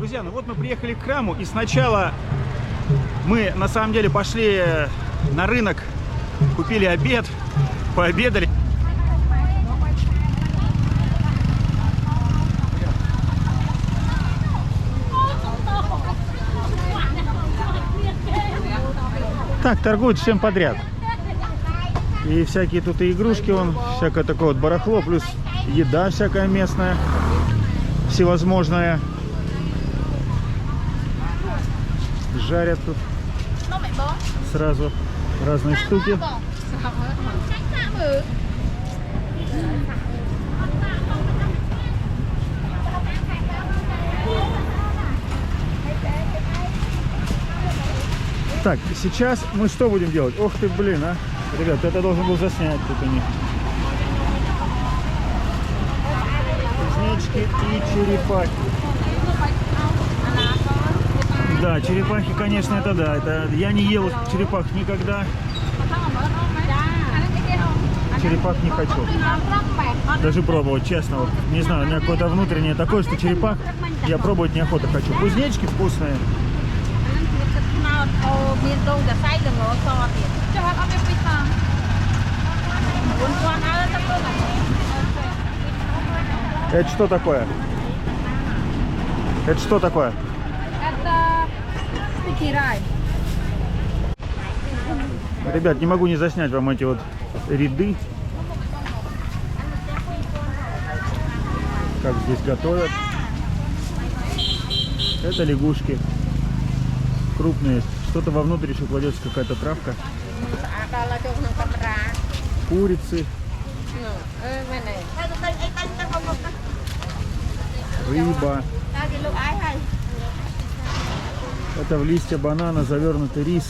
Друзья, ну вот мы приехали к храму, и сначала мы на самом деле пошли на рынок, купили обед, пообедали. Так, торгуют всем подряд. И всякие тут и игрушки, вон, всякое такое вот барахло, плюс еда всякая местная, всевозможная. Жарят тут сразу разные штуки. Так, сейчас мы что будем делать? Ох ты, блин, а! Ребят, это должен был заснять тут у них. Кузнечки и черепахи. Да, черепахи, конечно, это да. Это я не ел черепах никогда. Черепах не хочу. Даже пробовать, честно. Вот, не знаю, у меня какое-то внутреннее такое, что черепах я пробовать неохота хочу. Кузнечки вкусные. Это что такое? Это что такое? Это стикирай. Ребят, не могу не заснять вам эти вот ряды. Как здесь готовят. Это лягушки. Крупные. Что-то вовнутрь еще кладется, какая-то травка. Курицы. Рыба. Это в листья банана завернутый рис.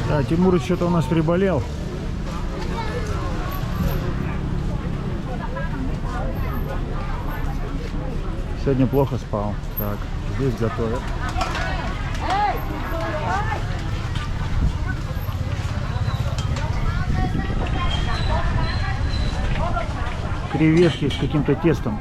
Да, Тимур что-то у нас приболел. Сегодня плохо спал. Так, здесь готовят. Креветки с каким-то тестом.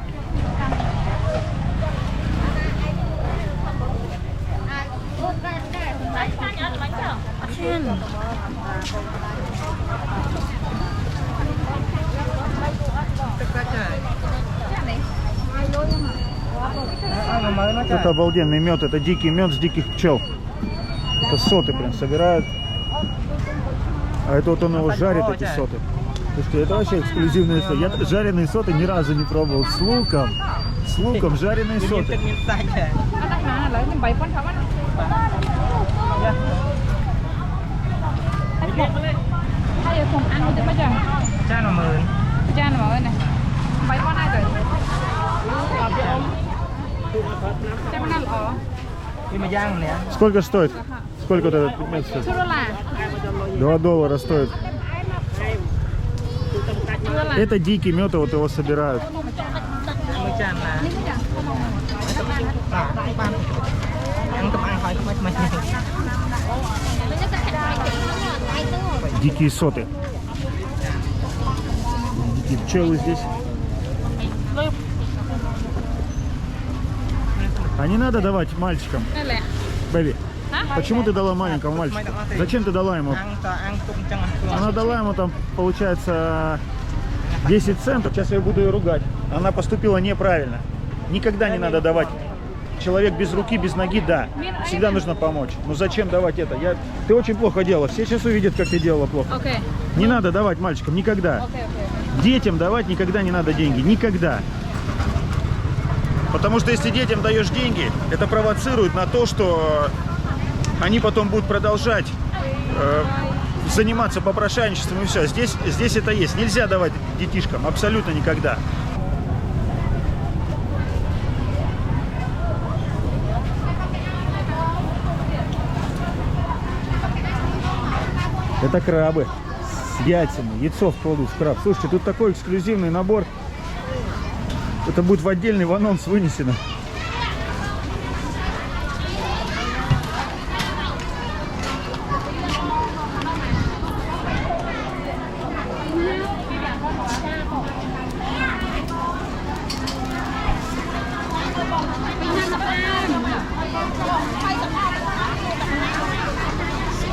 Это обалденный мед, это дикий мед с диких пчел. Это соты прям собирают. А это вот он его жарит, эти соты. Слушайте, это вообще эксклюзивные соты. Я жареные соты ни разу не пробовал. С луком. С луком жареные соты. Сколько стоит? Сколько вот этот мед стоит? $2 стоит. Это дикий мед, и вот его собирают. Дикие соты. Дикие пчелы здесь. А не надо давать мальчикам. Бэби, почему ты дала маленькому мальчику? Зачем ты дала ему? Она дала ему там, получается, 10 центов. Сейчас я буду ее ругать. Она поступила неправильно. Никогда не надо давать. Человек без руки, без ноги, да. Всегда нужно помочь. Но зачем давать это? Ты очень плохо делала. Все сейчас увидят, как ты делала плохо. Не надо давать мальчикам. Никогда. Детям давать никогда не надо деньги. Никогда. Потому что если детям даешь деньги, это провоцирует на то, что они потом будут продолжать заниматься попрошайничеством и все. Здесь это есть. Нельзя давать детишкам. Абсолютно никогда. Это крабы с яйцами. Яйцо кладут в краб. Слушайте, тут такой эксклюзивный набор. Это будет в отдельный в анонс вынесено.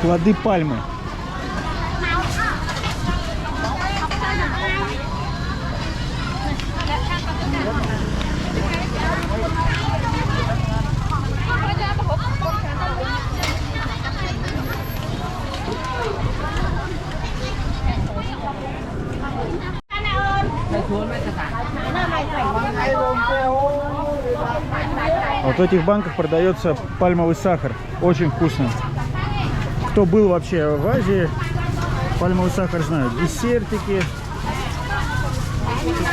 Плоды пальмы. Вот в этих банках продается пальмовый сахар. Очень вкусно. Кто был вообще в Азии, пальмовый сахар знают. Десертики,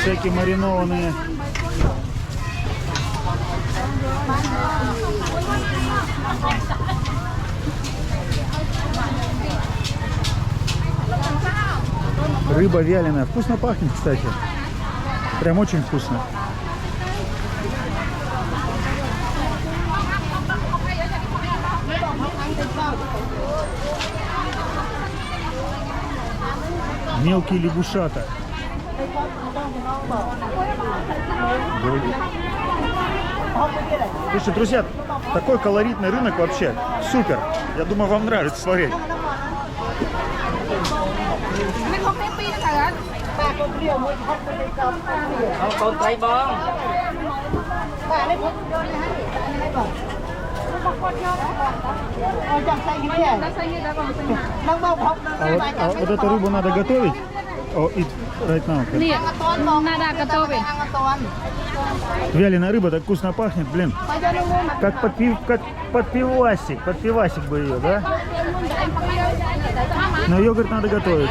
всякие маринованные. Рыба вяленая. Вкусно пахнет, кстати. Прям очень вкусно. Мелкие лягушата. Слушайте, друзья, такой колоритный рынок вообще. Супер. Я думаю, вам нравится смотреть. А вот эту рыбу надо готовить? Right now. Нет, надо готовить. Вяленая рыба так вкусно пахнет, блин. Как под пивасик. Под пивасик бы ее, да? Но ее, говорит, надо готовить.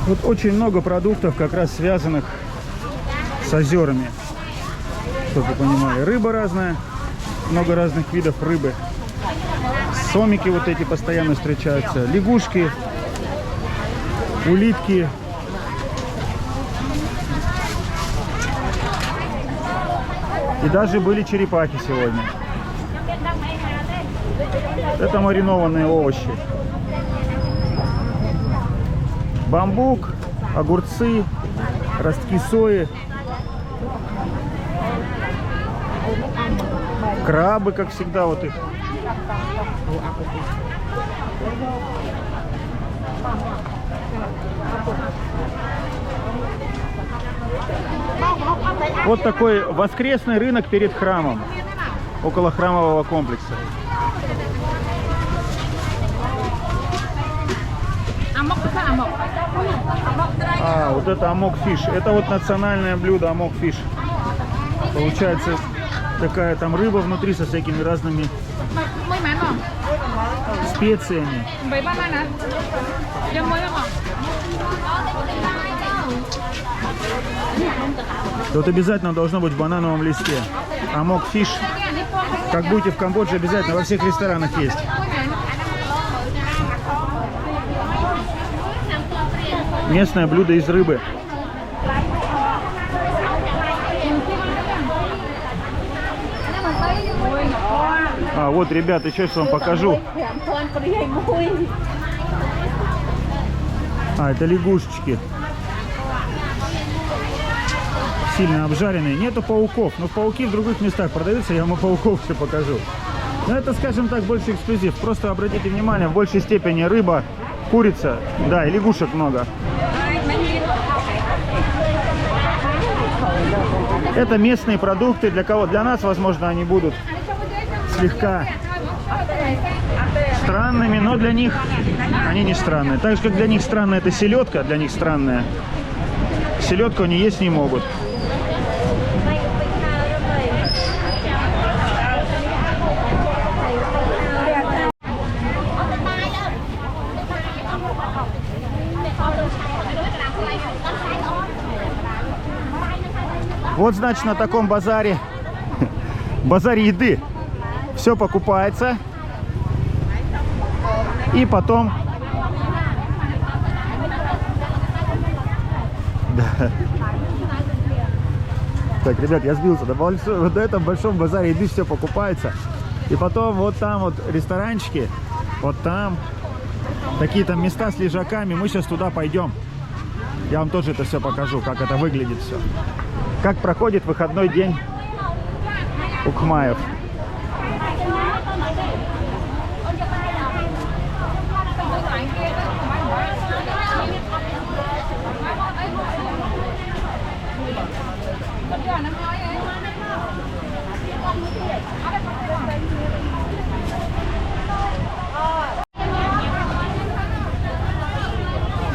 Вот очень много продуктов, как раз связанных с озерами. Чтобы вы понимали, рыба разная, много разных видов рыбы. Сомики вот эти постоянно встречаются, лягушки, улитки. И даже были черепахи сегодня. Это маринованные овощи. Бамбук, огурцы, ростки сои, крабы, как всегда, вот их. Вот такой воскресный рынок перед храмом, около храмового комплекса. А, вот это амок фиш. Это вот национальное блюдо амок фиш. Получается такая там рыба внутри со всякими разными специями. Вот обязательно должно быть в банановом листе. Амок фиш. Как будете в Камбодже, обязательно во всех ресторанах есть. Местное блюдо из рыбы. А, вот, ребят, еще что вам покажу. А, это лягушечки. Сильно обжаренные. Нету пауков, но пауки в других местах продаются, я вам пауков все покажу. Но это, скажем так, больше эксклюзив. Просто обратите внимание, в большей степени рыба, курица, да, и лягушек много. Это местные продукты. Для кого? Для нас, возможно, они будут слегка странными, но для них они не странные. Так же, как для них странная эта селедка, для них странная. Селедку они есть не могут. Вот, значит, на таком базаре, базаре еды, все покупается, и потом, да. Так, ребят, я сбился, вот на этом большом базаре еды все покупается, и потом вот там вот ресторанчики, вот там, такие там места с лежаками, мы сейчас туда пойдем, я вам тоже это все покажу, как это выглядит все. Как проходит выходной день у Кхмаев.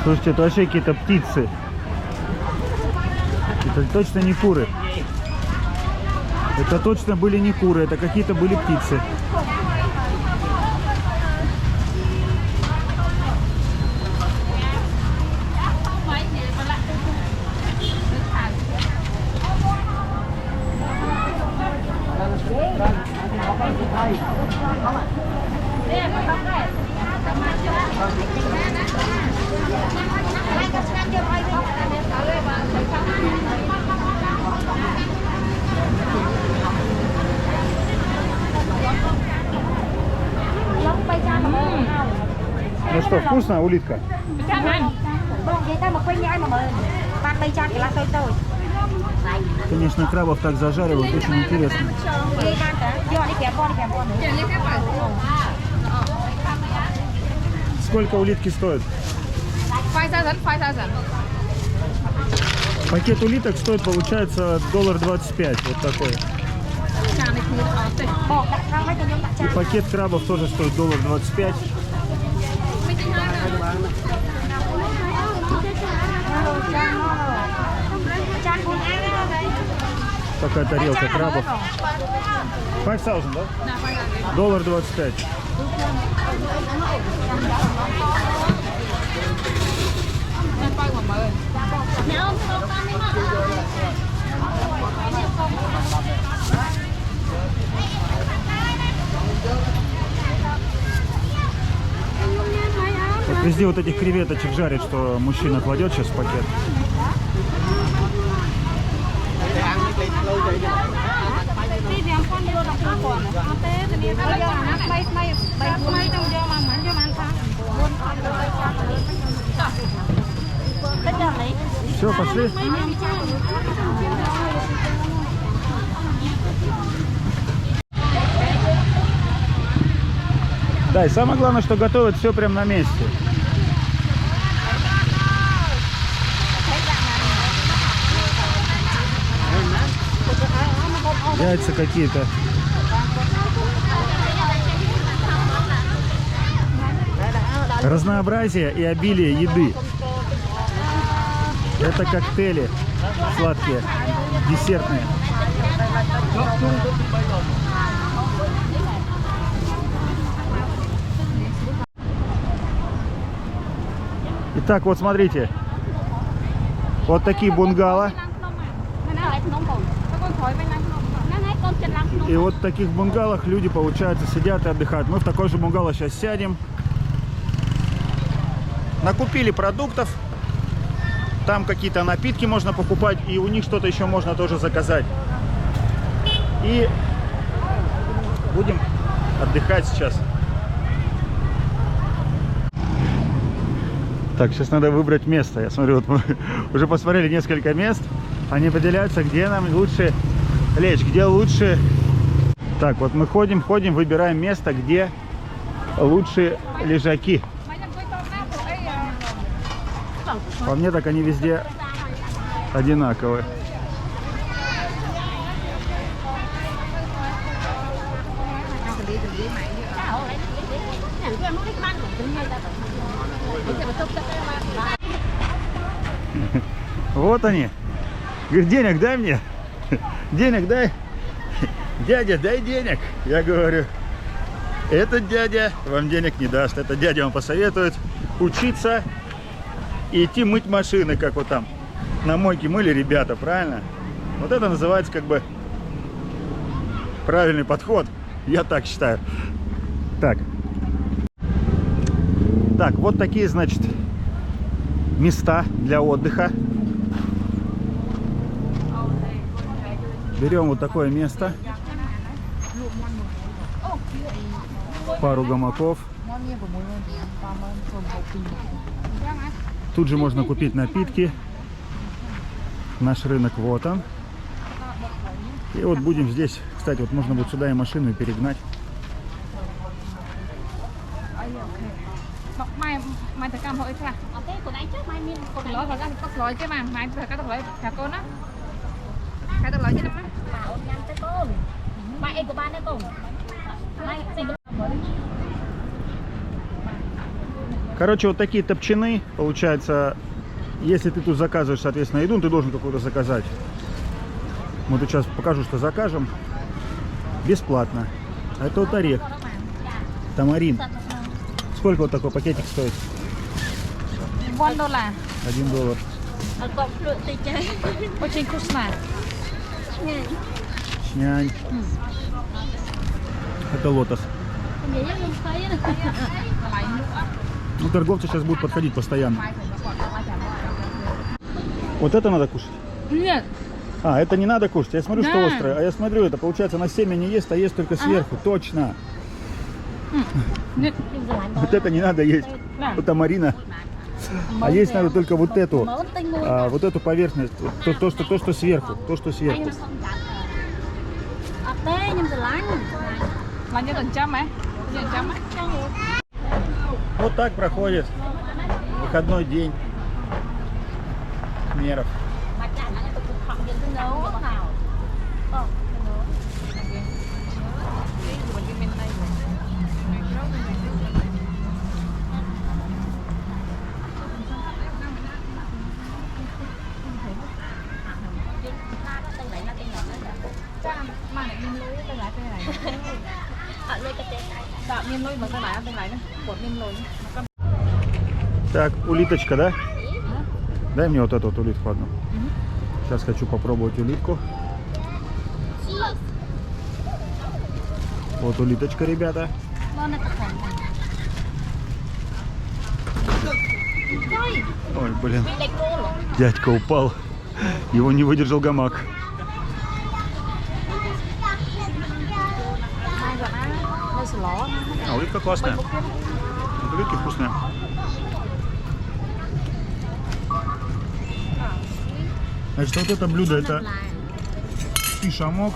Слушайте, это вообще какие-то птицы. Это точно не куры. Это точно были не куры, это какие-то были птицы. Ну что, вкусно, улитка? Конечно, крабов так зажаривают, очень интересно. Сколько улитки стоит? 5,000. Пакет улиток стоит, получается, $25, вот такой. И пакет крабов тоже стоит $25. Такая тарелка крабов. 5000, да? $25. Вот везде вот этих креветочек жарят, что мужчина кладет сейчас в пакет. Все, пошли. Да, и самое главное, что готовят все прям на месте. Яйца какие-то. Разнообразие и обилие еды. Это коктейли сладкие, десертные. Итак, вот смотрите. Вот такие бунгало. И вот в таких bunгалах люди, получается, сидят и отдыхают. Мы в такой же бунгало сейчас сядем. Накупили продуктов. Там какие-то напитки можно покупать. И у них что-то еще можно тоже заказать. И будем отдыхать сейчас. Так, сейчас надо выбрать место. Я смотрю, вот мы уже посмотрели несколько мест. Они поделяются, где нам лучше лечь, где лучше. Так, вот мы ходим, выбираем место, где лучше лежаки. По мне так они везде одинаковые. Вот они. Говорит, денег дай мне. Денег дай. Дядя, дай денег. Я говорю, этот дядя вам денег не даст. Этот дядя вам посоветует учиться и идти мыть машины, как вот там на мойке мыли ребята, правильно? Вот это называется как бы правильный подход. Я так считаю. Так, вот такие, значит, места для отдыха. Берем вот такое место. Пару гамаков. Тут же можно купить напитки. Наш рынок вот он. И вот будем здесь. Кстати, вот можно будет сюда и машину перегнать. Короче, вот такие топчаны, получается, если ты тут заказываешь, соответственно, еду, ты должен какую-то заказать. Вот сейчас покажу, что закажем. Бесплатно. А это вот орех. Тамарин. Сколько вот такой пакетик стоит? $1. $1. Очень вкусно. Шнянь. Это лотос. Ну, торговцы сейчас будут подходить постоянно. Вот это надо кушать? Нет. А, это не надо кушать. Я смотрю, Да. что острое. А я смотрю, это получается на семя не ест, а ест только сверху. Точно. Нет. Вот это не надо есть. Да. Вот тамарина. А есть надо только вот эту. Вот эту поверхность. То, что сверху. То, что сверху. Вот так проходит выходной день Кхмеров. Так, улиточка, да? Дай мне вот эту вот улитку одну. Сейчас хочу попробовать улитку. Вот улиточка, ребята. Ой, блин. Дядька упал. Его не выдержал гамак. А, улитка классная. Вот улитки вкусные. Значит, вот это блюдо, это фишамок.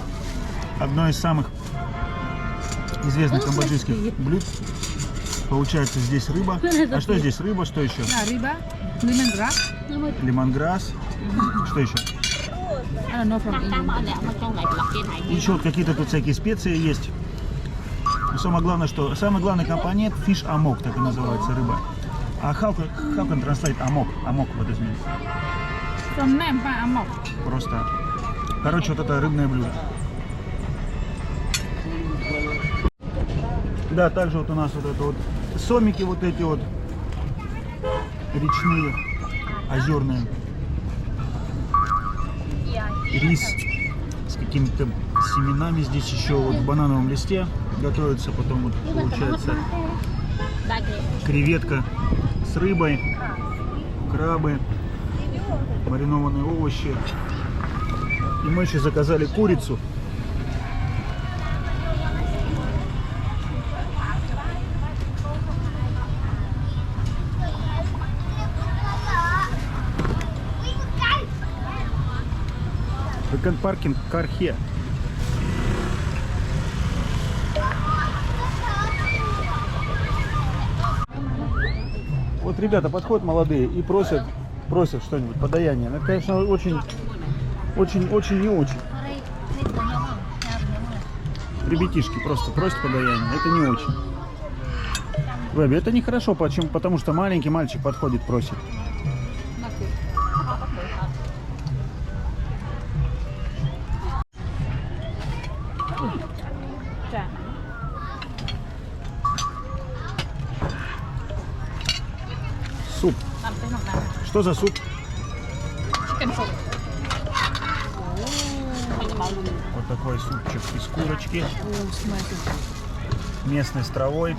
Одно из самых известных камбоджийских блюд. Получается, здесь рыба. А что здесь? Рыба, что еще? Да, рыба, лимонграсс. Лимонграсс. Что еще? I don't know from Еще вот какие-то тут всякие специи есть. Но самое главное, что самый главный компонент fish amok, так и называется рыба. А how can translate amok? Amok, what does it mean? From name by Amok. Просто. Короче, вот это рыбное блюдо. Да, также вот у нас вот это вот сомики вот эти вот речные, озерные. Рис с какими-то семенами здесь еще вот в банановом листе готовится, потом вот получается креветка с рыбой, крабы, маринованные овощи. И мы еще заказали курицу. Паркинг Кархе. Вот ребята подходят молодые и просят что-нибудь, подаяние. Это, конечно, очень не очень. Ребятишки просто просят подаяние. Это не очень. Бэби, это нехорошо, почему? Потому что маленький мальчик подходит, просит. Суп. Что за суп? Chicken soup. Вот такой супчик из курочки. Местной с травой.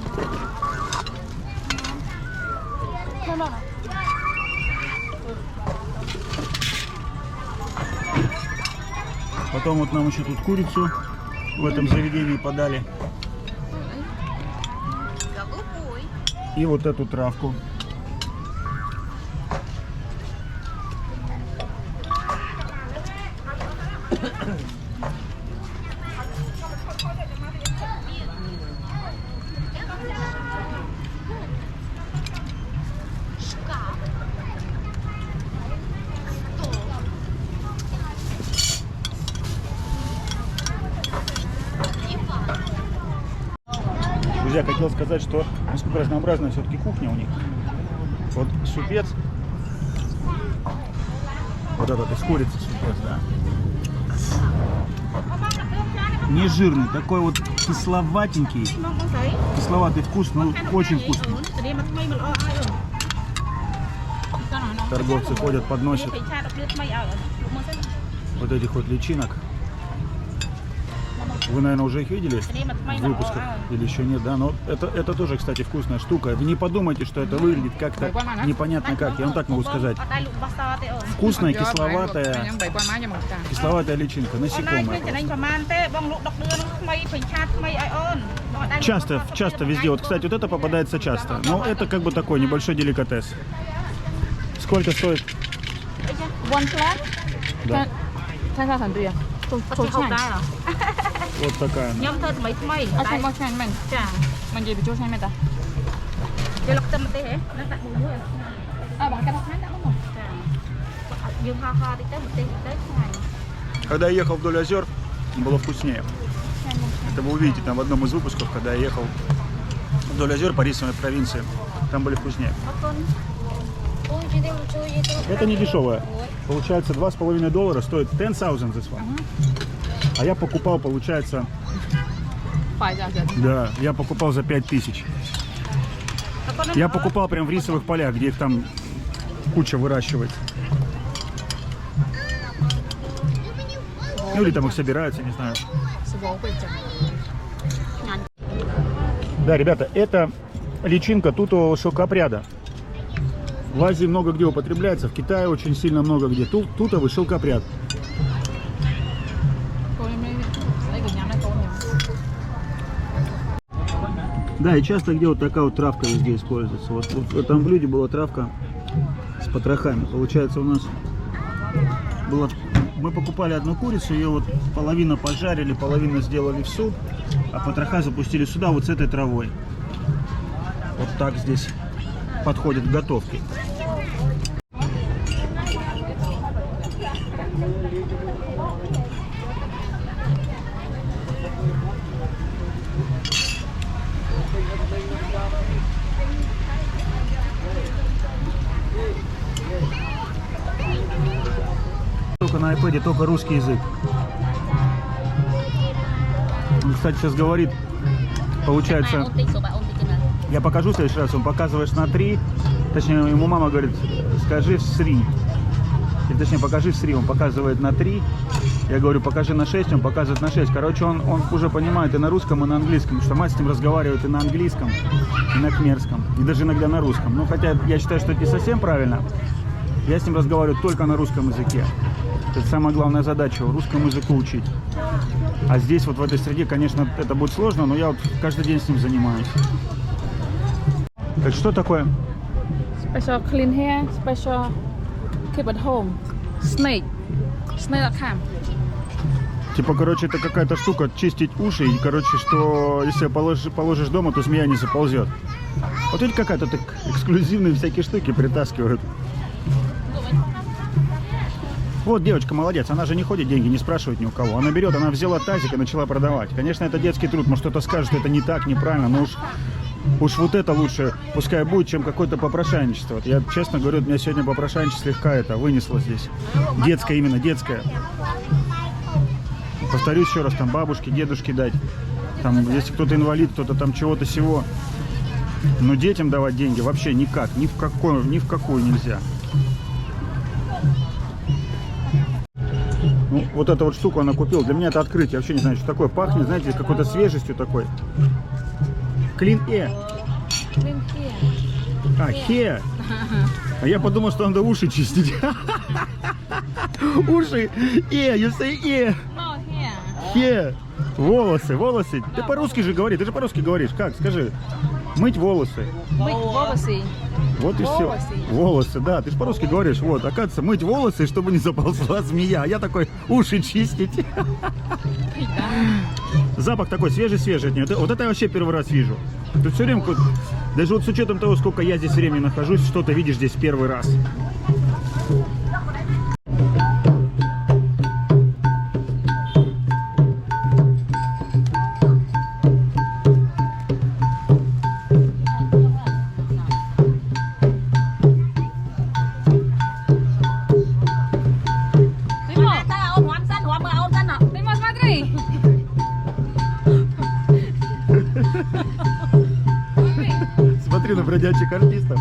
Потом вот нам еще тут курицу в этом заведении подали. И вот эту травку. Друзья, хотел сказать, что насколько разнообразная все-таки кухня у них. Вот супец. Вот этот из курицы супец, да. Не жирный, такой вот кисловатенький. Кисловатый вкус, но очень вкусный. Торговцы ходят, подносят вот этих вот личинок. Вы, наверное, уже их видели в выпусках или еще нет, да? Но это тоже, кстати, вкусная штука. Вы не подумайте, что это выглядит как-то непонятно как. Я вам так могу сказать. Вкусная, кисловатая личинка, насекомая. Часто везде. Вот, кстати, вот это попадается часто. Но это как бы такой небольшой деликатес. Сколько стоит? Да. Вот такая она. Когда я ехал вдоль озер, было вкуснее. Это вы увидите там в одном из выпусков, когда я ехал вдоль озер по рисовой провинции. Там были вкуснее. Это не дешевое. Получается, $2,5 стоит 10,000 this one. А я покупал, получается... Да, я покупал за 5000. Я покупал прям в рисовых полях, где их там куча выращивается. Ну или там их собираются, не знаю. Да, ребята, это личинка тутового шелкопряда. В Азии много где употребляется, в Китае очень сильно много где. Тутовый шелкопряд. Да, и часто где вот такая вот травка везде используется. Вот в этом блюде была травка с потрохами. Получается, у нас было... Мы покупали одну курицу, ее вот половину пожарили, половину сделали в суп, а потроха запустили сюда вот с этой травой. Вот так здесь подходит к готовке. на iPad только русский язык. Он, кстати, сейчас говорит, получается, я покажу в следующий раз, он показываешь на 3, точнее, ему мама говорит, скажи в сри. Или, точнее, покажи в сри, он показывает на 3. Я говорю, покажи на 6, он показывает на 6. Короче, он уже понимает и на русском, и на английском, потому что мать с ним разговаривает и на английском, и на кхмерском, и даже иногда на русском. Ну, хотя я считаю, что это не совсем правильно. Я с ним разговариваю только на русском языке. Это самая главная задача, русскому языку учить. А здесь, вот в этой среде, конечно, это будет сложно, но я вот каждый день с ним занимаюсь. Так что такое? Special clean hair, special keep at home. Snake. Snake.com. Типа, короче, это какая-то штука, чистить уши, и, короче, что если положишь дома, то змея не заползет. Вот видите, какая-то так эксклюзивные всякие штуки притаскивают. Вот девочка молодец, она же не ходит деньги, не спрашивает ни у кого. Она берет, она взяла тазик и начала продавать. Конечно, это детский труд, может кто-то скажет, что это не так, неправильно, но уж вот это лучше, пускай будет, чем какое-то попрошайничество. Вот я честно говорю, меня сегодня попрошайничество слегка это вынесло здесь. Детское именно, детское. Повторюсь еще раз, там бабушке, дедушке дать. Там, если кто-то инвалид, кто-то там чего-то сего. Но детям давать деньги вообще никак, ни в какую нельзя. Ну, вот эту вот штуку она купила. Для меня это открытие. Я вообще не знаю, что такое. Пахнет, знаете, какой-то свежестью такой. Clean air. Clean hair. А, hair. А я подумал, что надо уши чистить. Уши. Ear, you say ear. No hair. Hair. Волосы. Ты по-русски же говоришь. Ты же по-русски говоришь. Как? Скажи. Мыть волосы. Мыть волосы. Вот и все. Волосы, да. Ты же по-русски говоришь. Вот, оказывается, мыть волосы, чтобы не заползла змея. А я такой, уши чистить. Запах такой свежий от нее. Вот это я вообще первый раз вижу. Тут все время, даже вот с учетом того, сколько я здесь времени нахожусь, что-то видишь здесь первый раз. Смотри на бродячих артистов.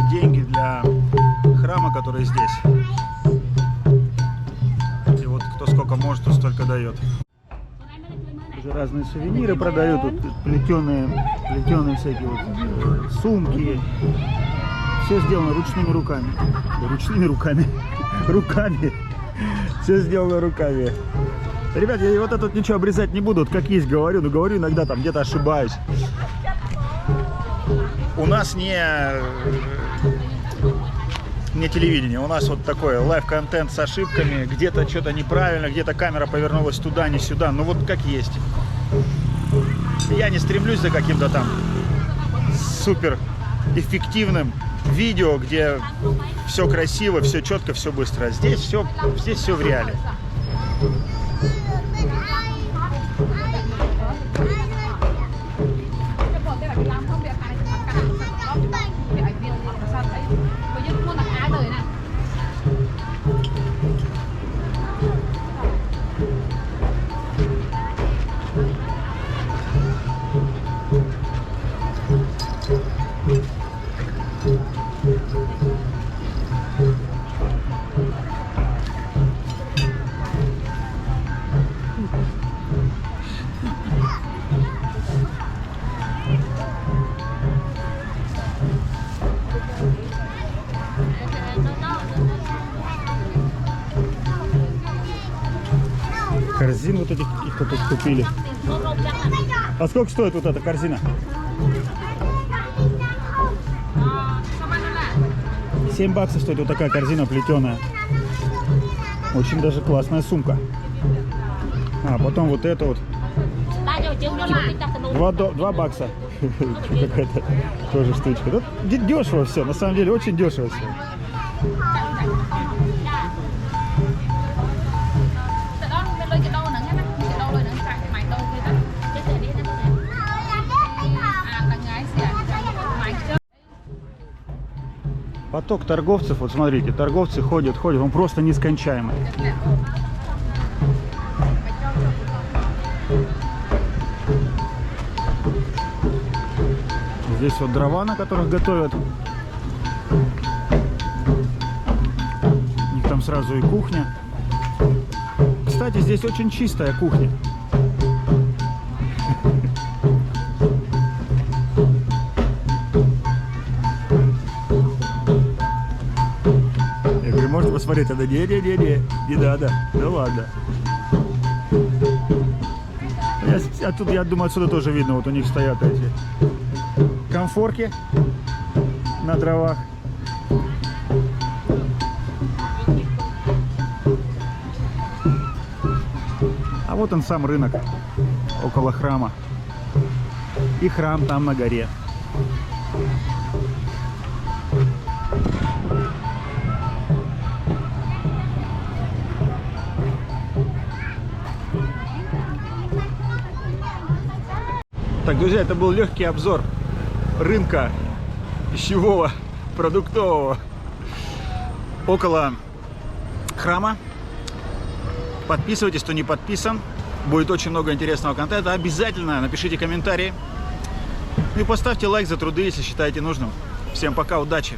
Деньги для храма, который здесь. И вот кто сколько может, то столько дает. Уже разные сувениры продают, тут плетеные всякие вот сумки. Все сделано ручными руками. Руками. Все сделано руками. Ребят, я вот это ничего обрезать не буду, вот как есть говорю, но говорю иногда там где-то ошибаюсь. У нас не телевидение, у нас вот такой лайв-контент с ошибками, где-то что-то неправильно, где-то камера повернулась туда, не сюда, ну вот как есть. Я не стремлюсь за каким-то там супер эффективным видео, где все красиво, все четко, все быстро. Здесь все в реале. корзин вот этих каких-то тут купили. А сколько стоит вот эта корзина? 7 баксов стоит вот такая корзина плетеная. Очень даже классная сумка. А потом вот это вот. 2 бакса. Какая-то тоже штучка. Тут дешево все, на самом деле очень дешево все. Поток торговцев, вот смотрите, торговцы ходят, он просто нескончаемый. Здесь вот дрова, на которых готовят. У них там сразу и кухня. Кстати, здесь очень чистая кухня. Я говорю, можно посмотреть? Она не надо. Да ладно. Я думаю, отсюда тоже видно, вот у них стоят эти конфорки на дровах. А вот он сам рынок около храма. И храм там на горе. Так, друзья, это был легкий обзор рынка пищевого, продуктового около храма. Подписывайтесь, кто не подписан. Будет очень много интересного контента. Обязательно напишите комментарии. Ну и поставьте лайк за труды, если считаете нужным. Всем пока, удачи!